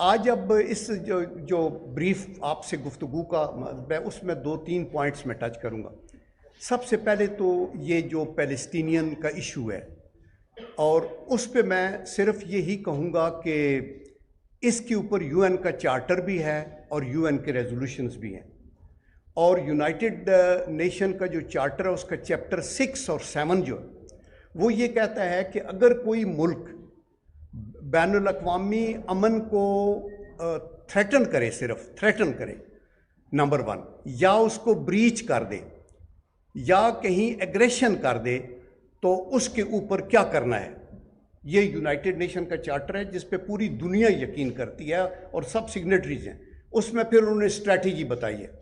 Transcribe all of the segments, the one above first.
آج اب اس جو بریف آپ سے گفتگو کا میں اس میں 2-3 پوائنٹس میں ٹچ کروں گا۔ سب سے پہلے تو یہ جو پیلسٹینین کا ایشو ہے، اور اس پہ میں صرف یہی کہوں گا کہ اس کے اوپر یو این کا چارٹر بھی ہے اور یو این کے ریزولوشنز بھی ہیں، اور یونائٹڈ نیشن کا جو چارٹر ہے اس کا چیپٹر 6 اور 7 جو وہ یہ کہتا ہے کہ اگر کوئی ملک بین الاقوامی امن کو تھریٹن کرے، صرف تھریٹن کرے نمبر 1، یا اس کو بریچ کر دے یا کہیں ایگریشن کر دے، تو اس کے اوپر کیا کرنا ہے۔ یہ یونائٹڈ نیشن کا چارٹر ہے جس پہ پوری دنیا یقین کرتی ہے اور سب سگنیٹریز ہیں۔ اس میں پھر انہوں نے اسٹریٹجی بتائی ہے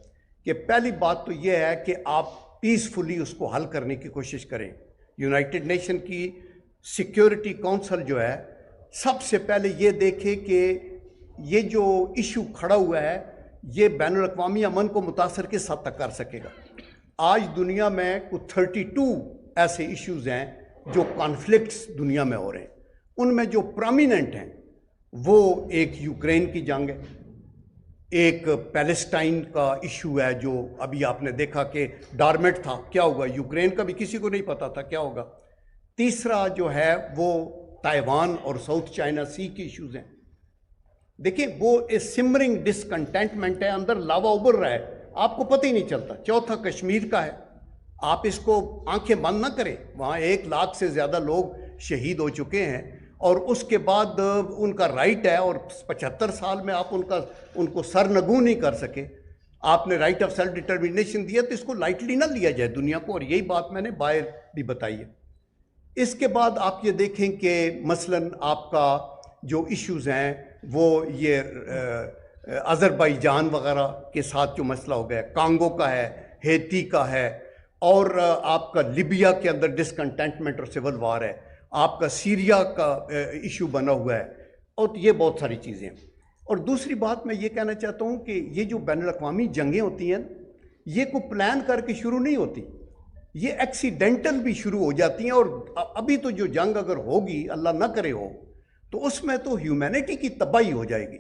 کہ پہلی بات تو یہ ہے کہ آپ پیسفلی اس کو حل کرنے کی کوشش کریں۔ یونائٹڈ نیشن کی سیکیورٹی کونسل جو ہے سب سے پہلے یہ دیکھے کہ یہ جو ایشو کھڑا ہوا ہے یہ بین الاقوامی امن کو متاثر کس حد تک کر سکے گا۔ آج دنیا میں کچھ 32 ایسے ایشوز ہیں جو کانفلکٹس دنیا میں ہو رہے ہیں۔ ان میں جو پرومیننٹ ہیں وہ ایک یوکرین کی جنگ ہے، ایک پیلسٹائن کا ایشو ہے جو ابھی آپ نے دیکھا کہ ڈارمنٹ تھا، کیا ہوگا یوکرین کا بھی کسی کو نہیں پتا تھا کیا ہوگا۔ تیسرا جو ہے وہ تائیوان اور ساؤتھ چائنا سی کے ایشوز ہیں۔ دیکھیں وہ سمرنگ ڈسکنٹینٹمنٹ ہے، اندر لاوا ابل رہا ہے، آپ کو پتہ ہی نہیں چلتا۔ چوتھا کشمیر کا ہے، آپ اس کو آنکھیں بند نہ کریں، وہاں 1 لاکھ سے زیادہ لوگ شہید ہو چکے ہیں، اور اس کے بعد ان کا رائٹ ہے، اور 75 سال میں آپ ان کو سرنگوں نہیں کر سکے۔ آپ نے رائٹ آف سیلف ڈٹرمنیشن دیا تو اس کو لائٹلی نہ لیا جائے دنیا کو، اور یہی بات میں نے باہر بھی بتائی ہے۔ اس کے بعد آپ یہ دیکھیں کہ مثلاً آپ کا جو ایشوز ہیں وہ یہ آذربائیجان وغیرہ کے ساتھ جو مسئلہ ہو گیا، کانگو کا ہے، ہیتی کا ہے، اور آپ کا لیبیا کے اندر ڈسکنٹینٹمنٹ اور سول وار ہے، آپ کا سیریا کا ایشو بنا ہوا ہے، اور یہ بہت ساری چیزیں ہیں۔ اور دوسری بات میں یہ کہنا چاہتا ہوں کہ یہ جو بین الاقوامی جنگیں ہوتی ہیں یہ کوئی پلان کر کے شروع نہیں ہوتی، یہ ایکسیڈنٹل بھی شروع ہو جاتی ہیں، اور ابھی تو جو جنگ اگر ہوگی اللہ نہ کرے ہو تو اس میں تو ہیومینٹی کی تباہی ہو جائے گی۔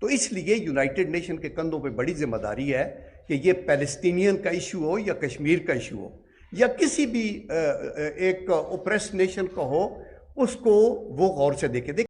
تو اس لیے یونائٹڈ نیشن کے کندھوں پہ بڑی ذمہ داری ہے کہ یہ پیلسٹینین کا ایشو ہو یا کشمیر کا ایشو ہو یا کسی بھی ایک اوپریس نیشن کا ہو، اس کو وہ غور سے دیکھے۔